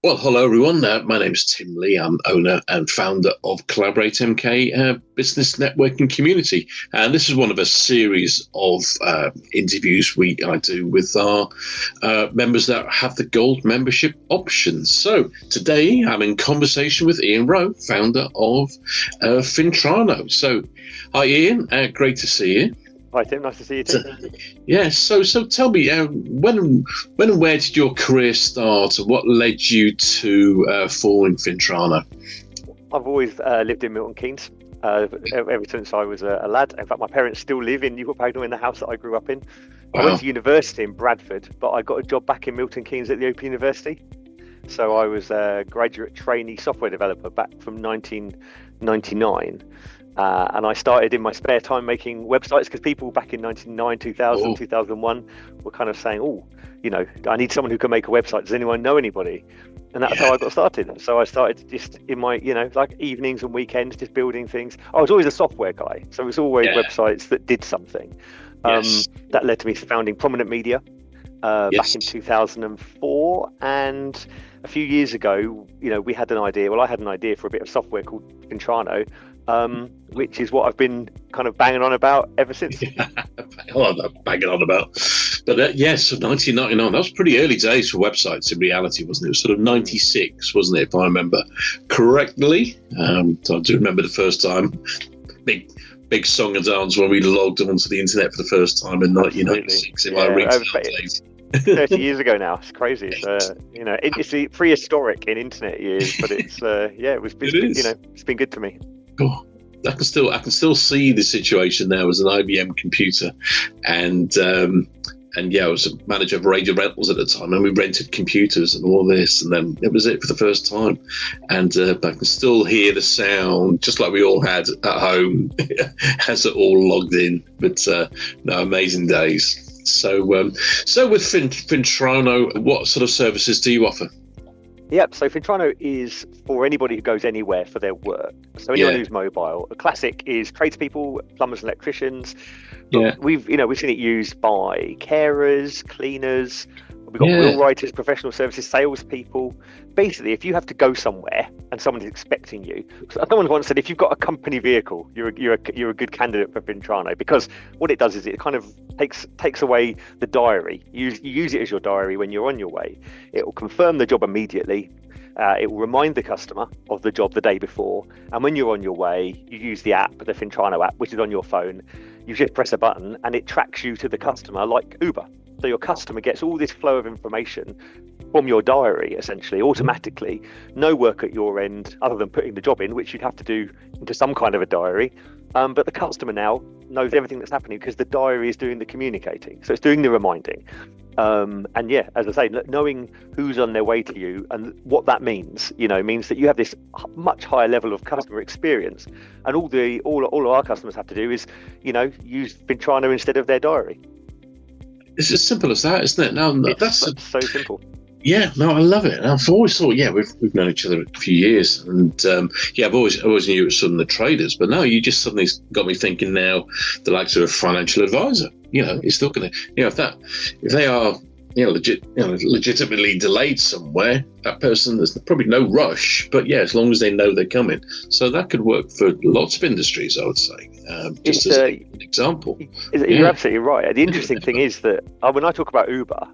Well, hello everyone. My name is Tim Lee. I'm owner and founder of Collaborate MK Business Networking Community, and this is one of a series of interviews I do with our members that have the gold membership options. So today I'm in conversation with Iain Row, founder of Fintrano. So, hi Iain, great to see you. Hi Tim, nice to see you too. Yes, so tell me, when and where did your career start, and what led you to forming Fintrano? I've always lived in Milton Keynes ever since I was a lad. In fact, my parents still live in Newport Pagnell, in the house that I grew up in. Wow. I went to university in Bradford, but I got a job back in Milton Keynes at the Open University. So I was a graduate trainee software developer back from 1999. And I started in my spare time making websites because people back in 1999, 2000, 2001 were kind of saying, I need someone who can make a website. Does anyone know anybody? And that's how I got started. So I started just in my, like evenings and weekends, just building things. I was always a software guy. So it was always websites that did something. That led to me founding Prominent Media back in 2004. And a few years ago, we had an idea. Well, I had an idea for a bit of software called Fintrano, which is what I've been kind of banging on about ever since. Banging on about. But yes, 1999, that was pretty early days for websites in reality, wasn't it? It was sort of 96, wasn't it, if I remember correctly? So I do remember the first time, big song and dance when we logged onto the internet for the first time in 1996 in my retail days. 30 years ago now. It's crazy. It's prehistoric in internet years, but it's it's been good to me. Oh, I can still see the situation now as an IBM computer, and I was a manager of Radio Rentals at the time, and we rented computers and all this, and then it was it for the first time. And but I can still hear the sound, just like we all had at home, as it all logged in. But amazing days. So with Fintrano, what sort of services do you offer? Yep, so Fintrano is for anybody who goes anywhere for their work. So anyone who's mobile. A classic is tradespeople, plumbers, and electricians. We've seen it used by carers, cleaners. We've got wheel writers, professional services, salespeople. Basically, if you have to go somewhere and someone's expecting you, someone once said, if you've got a company vehicle, you're a good candidate for Fintrano, because what it does is it kind of takes away the diary. You use it as your diary when you're on your way. It will confirm the job immediately. It will remind the customer of the job the day before. And when you're on your way, you use the app, the Fintrano app, which is on your phone. You just press a button and it tracks you to the customer like Uber. So your customer gets all this flow of information from your diary, essentially, automatically. No work at your end other than putting the job in, which you'd have to do into some kind of a diary. But the customer now knows everything that's happening because the diary is doing the communicating. So it's doing the reminding. As I say, knowing who's on their way to you and what that means, means that you have this much higher level of customer experience. And all of our customers have to do is, use Fintrano instead of their diary. It's as simple as that, isn't it? Now that's so simple. Yeah, no, I love it. And I've always thought, we've known each other a few years, and I've always knew it was some of the traders, but now you just suddenly got me thinking. Now the likes of a financial advisor, it's still going to, if they are, legitimately delayed somewhere, that person, there's probably no rush, but as long as they know they're coming, so that could work for lots of industries, I would say. Just as an example. You're absolutely right. The interesting thing is that when I talk about Uber,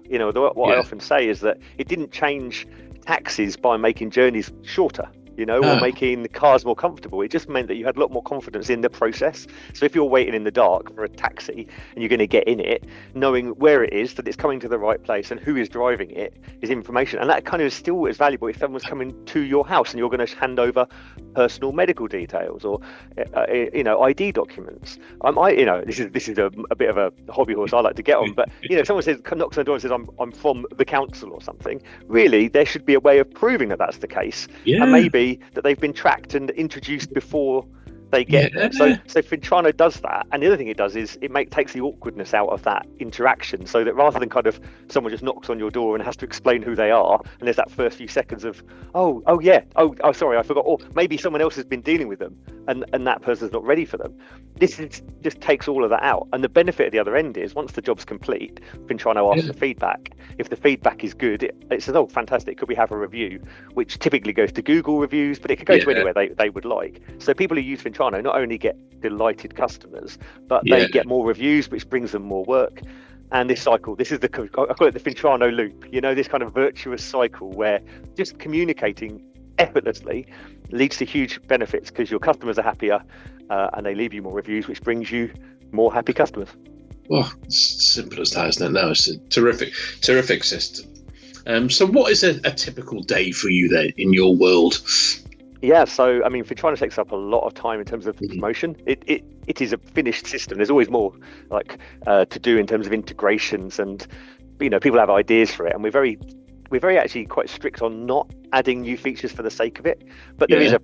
what I often say is that it didn't change taxis by making journeys shorter. Or making the cars more comfortable. It just meant that you had a lot more confidence in the process. So if you're waiting in the dark for a taxi and you're going to get in it, knowing where it is, that it's coming to the right place and who is driving it is information. And that kind of is still as valuable if someone's coming to your house and you're going to hand over personal medical details or, ID documents. This is a bit of a hobby horse I like to get on, but, someone knocks on the door and says, I'm from the council or something. Really, there should be a way of proving that that's the case. Yeah. And maybe that they've been tracked and introduced before they get there. So Fintrano does that, and the other thing it does is it takes the awkwardness out of that interaction, so that rather than kind of someone just knocks on your door and has to explain who they are, and there's that first few seconds of sorry, I forgot, or maybe someone else has been dealing with them, and that person's not ready for them. Just takes all of that out. And the benefit at the other end is once the job's complete, Fintrano asks for feedback. If the feedback is good, it says, oh, fantastic, could we have a review? Which typically goes to Google reviews, but it could go to anywhere they would like. So people who use Fintrano not only get delighted customers, but they get more reviews, which brings them more work. And this cycle, I call it the Fintrano loop, this kind of virtuous cycle where just communicating effortlessly leads to huge benefits because your customers are happier and they leave you more reviews, which brings you more happy customers. Well, it's simple as that, isn't it? No, it's a terrific system. So what is a typical day for you then in your world? Yeah, so I mean, Fintrano takes up a lot of time in terms of promotion. It is a finished system. There's always more to do in terms of integrations, and people have ideas for it, and we're very actually quite strict on not adding new features for the sake of it. But there is a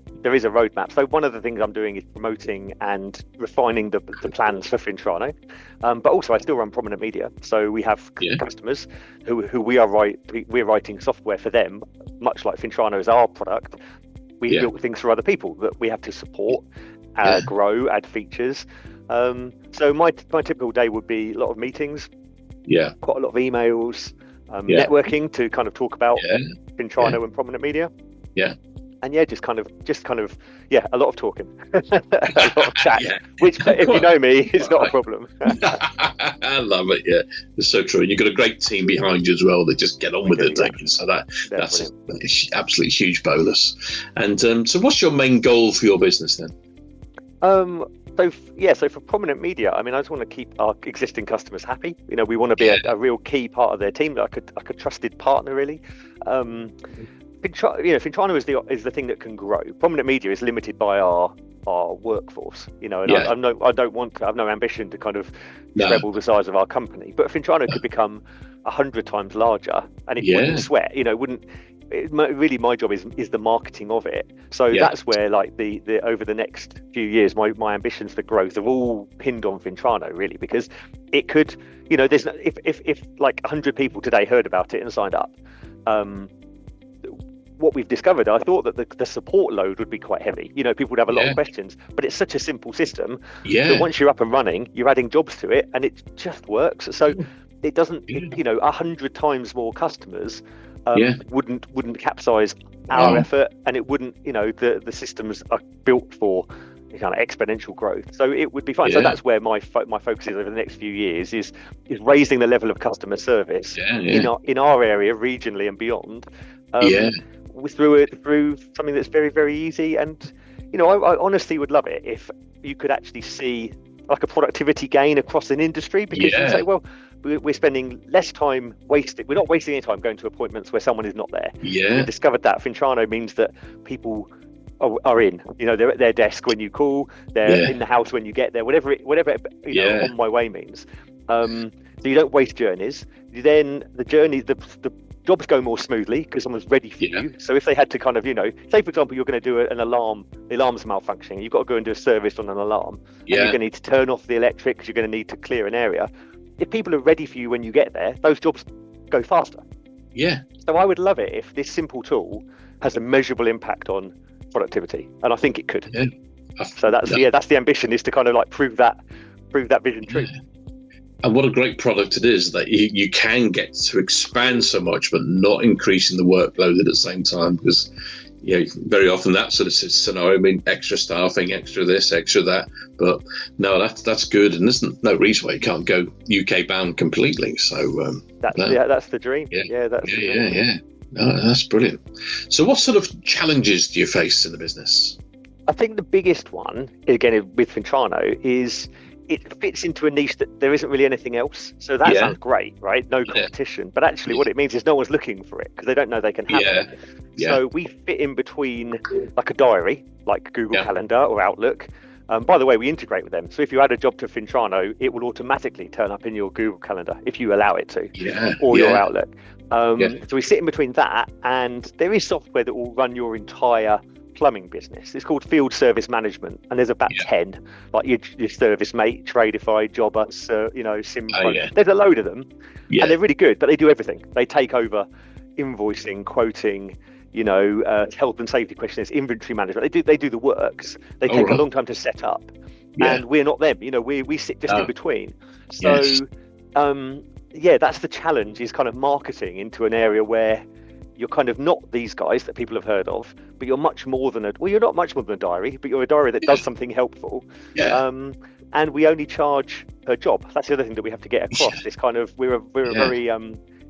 roadmap. So one of the things I'm doing is promoting and refining the plans for Fintrano. But also I still run Prominent Media. So we have customers who we're writing software for them, much like Fintrano is our product. We built things for other people that we have to support, grow, add features. So my typical day would be a lot of meetings, quite a lot of emails, networking to kind of talk about Fintrano and Prominent Media. And just kind of a lot of talking, a lot of chat, which if you know me, is not a problem. I love it. Yeah, it's so true. And you've got a great team behind you as well that just get on with it. So that's an absolutely huge bonus. And so what's your main goal for your business then? So for Prominent Media, I mean, I just want to keep our existing customers happy. We want to be a real key part of their team, like a trusted partner, really. Fintrano is the thing that can grow. Prominent Media is limited by our workforce, and I have no ambition to kind of treble the size of our company. But Fintrano could become 100 times larger, and it wouldn't sweat. Really, my job is the marketing of it. So that's where, like, the over the next few years, my ambitions for growth are all pinned on Fintrano, really, because it could, there's if like 100 people today heard about it and signed up. What we've discovered, I thought that the support load would be quite heavy. People would have a lot of questions, but it's such a simple system that once you're up and running, you're adding jobs to it, and it just works. So it doesn't, 100 times more customers wouldn't capsize our effort, and it wouldn't, the systems are built for kind of exponential growth. So it would be fine. So that's where my focus is over the next few years is raising the level of customer service in our area, regionally and beyond. Through something that's very, very easy. And I honestly would love it if you could actually see like a productivity gain across an industry, because you say, well, we're spending less time wasted. We're not wasting any time going to appointments where someone is not there. We discovered that Fintrano means that people are in. They're at their desk when you call. They're in the house when you get there. Whatever on my way means. So you don't waste journeys. Then the journey, the jobs go more smoothly because someone's ready for you. So if they had to kind of, say for example, you're going to do an alarm, the alarm's malfunctioning, you've got to go and do a service on an alarm, and you're going to need to turn off the electric because you're going to need to clear an area. If people are ready for you when you get there, those jobs go faster. So I would love it if this simple tool has a measurable impact on productivity, and I think it could. So that's the ambition, is to kind of like prove that vision true. And what a great product it is that you can get to expand so much, but not increasing the workload at the same time. Because, very often that sort of scenario, I mean, extra staffing, extra this, extra that. But no, that's good. And there's no reason why you can't go UK bound completely. So that's the dream. No, that's brilliant. So what sort of challenges do you face in the business? I think the biggest one, again, with Fintrano, is it fits into a niche that there isn't really anything else. So that sounds great, right? No competition. But actually what it means is no one's looking for it because they don't know they can have it. So we fit in between like a diary, like Google Calendar or Outlook. By the way, we integrate with them. So if you add a job to Fintrano, it will automatically turn up in your Google Calendar if you allow it to, or your Outlook. So we sit in between that, and there is software that will run your entire plumbing business. It's called Field Service Management, and there's about 10, like your Service Mate, Tradeify, Jobber, Simfo. There's a load of them, and they're really good, but they do everything. They take over invoicing, quoting, health and safety questionnaires, inventory management. They do the works. They take a long time to set up, and we're not them. We sit just in between. So, that's the challenge, is kind of marketing into an area where you're kind of not these guys that people have heard of, but you're much more than you're not much more than a diary, but you're a diary that does something helpful. And we only charge per job. That's the other thing that we have to get across. It's kind of we're a very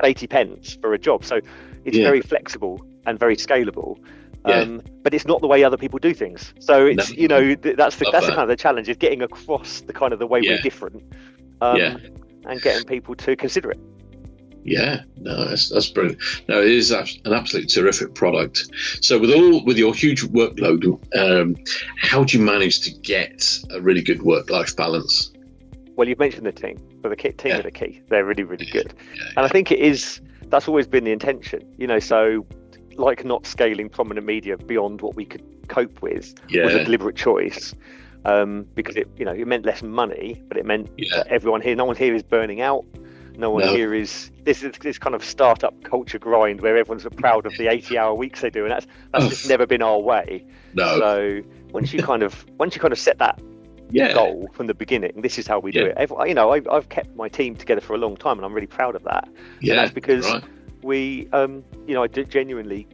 80 pence for a job, so it's very flexible and very scalable. But it's not the way other people do things. So it's that's the kind of the challenge, is getting across the kind of the way we're different, and getting people to consider it. Yeah, no, that's brilliant. No, it is an absolutely terrific product. So with your huge workload, how do you manage to get a really good work-life balance? Well, you've mentioned the team. So the team are the key. They're really, really good. And I think that's always been the intention. So like not scaling prominent media beyond what we could cope with was a deliberate choice. Because it meant less money, but it meant that no one here is burning out. No one here is this kind of startup culture grind where everyone's proud of the 80-hour weeks they do, and that's just never been our way. No. So once you kind of set that goal from the beginning, this is how we do it. I've kept my team together for a long time, and I'm really proud of that. And that's because we, I do genuinely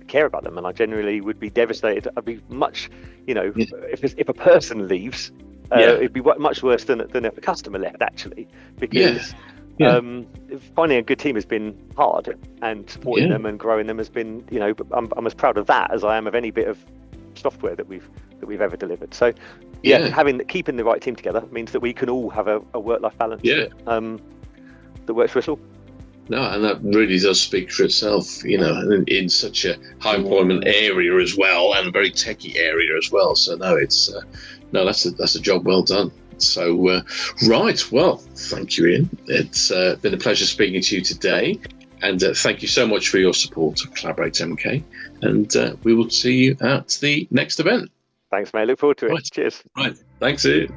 care about them, and I genuinely would be devastated. I'd be much, if a person leaves, it'd be much worse than if a customer left, actually, because. Finding a good team has been hard, and supporting them and growing them has been, I'm as proud of that as I am of any bit of software that we've ever delivered. So, keeping the right team together means that we can all have a work-life balance that works for us all. No, and that really does speak for itself, in such a high employment area as well, and a very techie area as well. So no, that's a job well done. So, well, thank you, Iain. It's been a pleasure speaking to you today, and thank you so much for your support of Collaborate MK, and we will see you at the next event. Thanks, mate. Look forward to it. Cheers. Right. Thanks, Iain.